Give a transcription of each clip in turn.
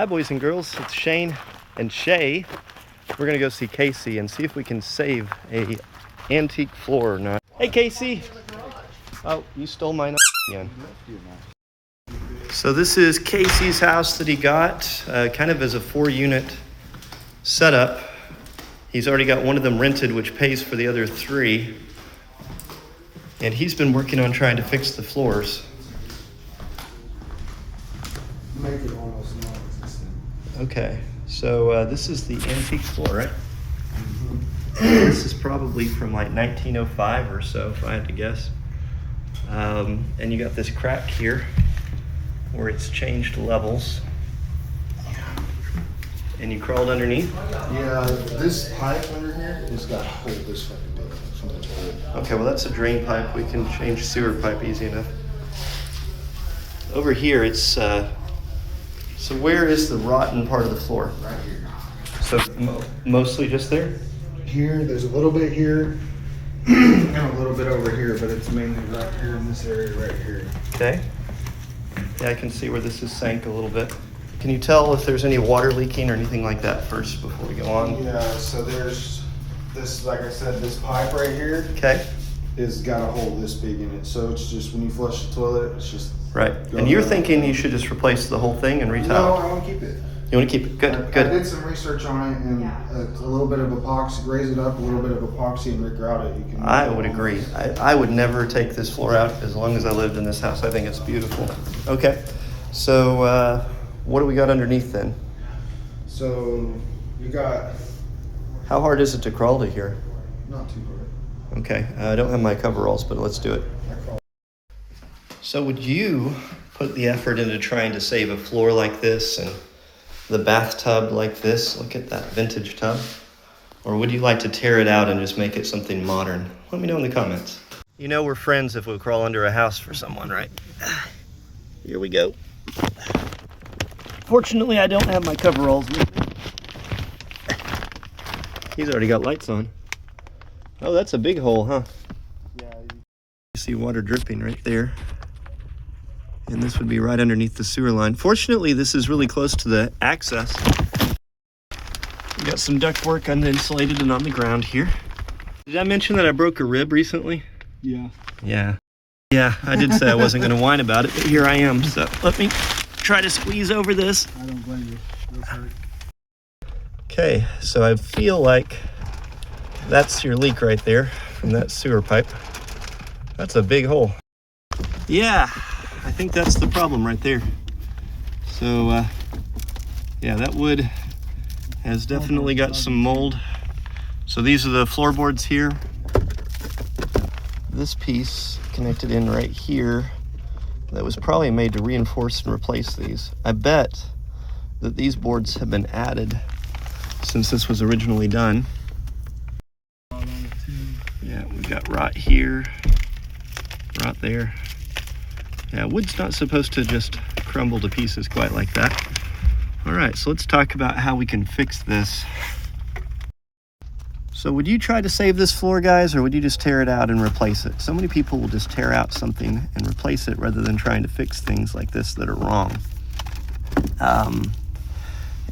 Hi boys and girls, it's Shane and Shay. We're gonna go see Casey and see if we can save a antique floor or not. Hey Casey! Oh, you stole mine again. So this is Casey's house that he got, kind of as a 4-unit setup. He's already got one of them rented, which pays for the other 3. And he's been working on trying to fix the floors. Make it almost non-existent. Okay, so this is the antique floor, right? This is probably from like 1905 or so, if I had to guess. And you got this crack here where it's changed levels. And you crawled underneath? Yeah, this pipe under here has got to hold this fucking big from the toilet. Okay, well that's a drain pipe. We can change sewer pipe easy enough. Over here, it's, so where is the rotten part of the floor? Right here. So mostly just there? Here, there's a little bit here, and a little bit over here, but it's mainly right here in this area right here. Okay. Yeah, I can see where this is sank a little bit. Can you tell if there's any water leaking or anything like that first before we go on? Yeah, so there's this, like I said, this pipe right here Okay. is got a hole this big in it. So it's just when you flush the toilet, it's just Right. And you're thinking you should just replace the whole thing and retile? No, I want to keep it. You want to keep it? Good, I good. did some research on it, and a little bit of epoxy, raise it up, a little bit of epoxy, and regrout it. You can. I would agree. I would never take this floor out as long as I lived in this house. I think it's beautiful. Okay. So what do we got underneath then? So you got How hard is it to crawl to here? not too hard. Okay. I don't have my coveralls, but let's do it. So would you put the effort into trying to save a floor like this and the bathtub like this? Look at that vintage tub. Or would you like to tear it out and just make it something modern? Let me know in the comments. You know we're friends if we crawl under a house for someone, right? Here we go. Fortunately, I don't have my coveralls with me. He's already got lights on. Oh, that's a big hole, huh? Yeah. You see water dripping right there. And this would be right underneath the sewer line. Fortunately, this is really close to the access. We got some ductwork uninsulated and on the ground here. Did I mention that I broke a rib recently? Yeah. Yeah, I did say I wasn't going to whine about it, but here I am. So let me try to squeeze over this. I don't blame you. Those hurt. Okay, so I feel like that's your leak right there from that sewer pipe. That's a big hole. Yeah. I think that's the problem right there. So, yeah, that wood has definitely got some mold. So these are the floorboards here. This piece connected in right here, that was probably made to reinforce and replace these. I bet that these boards have been added since this was originally done. Yeah, we've got rot here, rot there. Yeah, wood's not supposed to just crumble to pieces quite like that. All right, so let's talk about how we can fix this. So would you try to save this floor, guys, or would you just tear it out and replace it? So many people will just tear out something and replace it rather than trying to fix things like this that are wrong.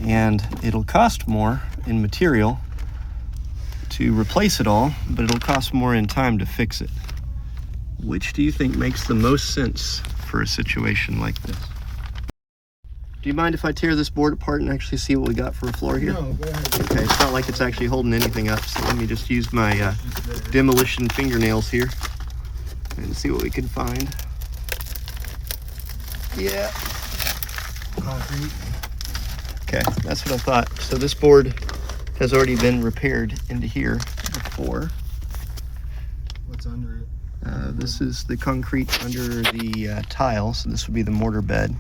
And it'll cost more in material to replace it all, but it'll cost more in time to fix it. Which do you think makes the most sense for a situation like this? Do you mind if I tear this board apart and actually see what we got for a floor here? No, go ahead. Okay, it's not like it's actually holding anything up, so let me just use my demolition fingernails here and see what we can find. Yeah. Concrete. Okay, that's what I thought. So this board has already been repaired into here before. What's under it? This is the concrete under the tile, so this would be the mortar bed,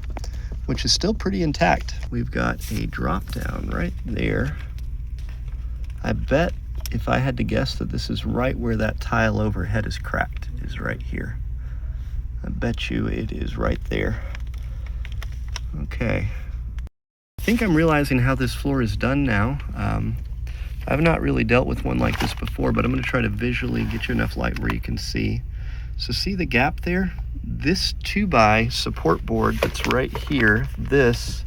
which is still pretty intact. We've got a drop down right there. I bet if I had to guess that this is right where that tile overhead is cracked, is right here. I bet you it is right there. Okay. I think I'm realizing how this floor is done now. I've not really dealt with one like this before, but I'm going to try to visually get you enough light where you can see. So see the gap there? This 2x support board that's right here, this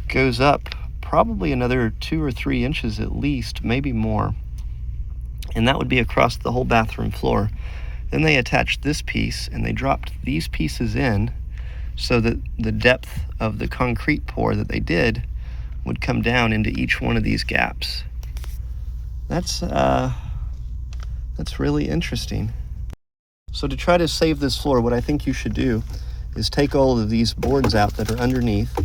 goes up probably another 2 or 3 inches at least, maybe more. And that would be across the whole bathroom floor. Then they attached this piece and they dropped these pieces in so that the depth of the concrete pour that they did would come down into each one of these gaps. That's really interesting. So to try to save this floor, what I think you should do is take all of these boards out that are underneath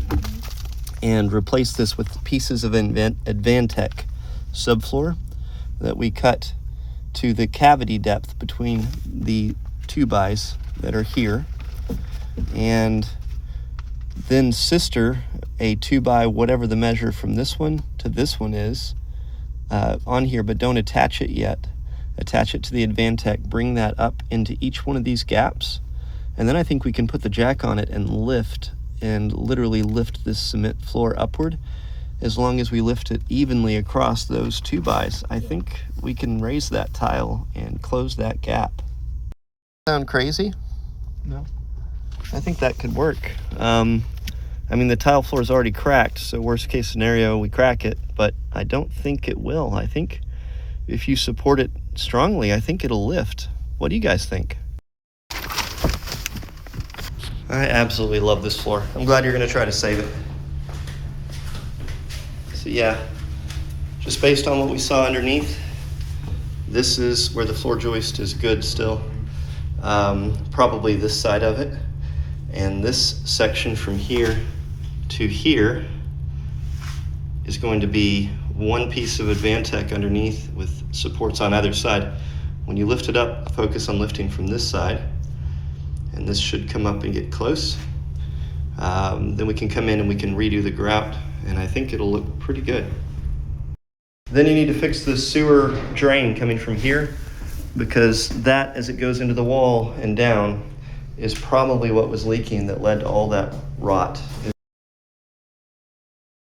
and replace this with pieces of Advantech subfloor that we cut to the cavity depth between the 2x that are here, and then sister a 2x whatever the measure from this one to this one is on here, but don't attach it yet. Attach it to the Advantech, bring that up into each one of these gaps, and then I think we can put the jack on it and lift, and literally lift this cement floor upward. As long as we lift it evenly across those 2x, I think we can raise that tile and close that gap. Sound crazy? No. I think that could work. I mean, the tile floor is already cracked, so worst case scenario, we crack it, but I don't think it will. I think if you support it strongly, I think it'll lift. What do you guys think? I absolutely love this floor. I'm glad you're gonna try to save it. So yeah, just based on what we saw underneath, this is where the floor joist is good still. Probably this side of it. And this section from here to here is going to be one piece of Advantech underneath with supports on either side. When you lift it up, focus on lifting from this side, and this should come up and get close. Then we can come in and we can redo the grout, and I think it'll look pretty good. Then you need to fix the sewer drain coming from here, because that, as it goes into the wall and down, is probably what was leaking that led to all that rot.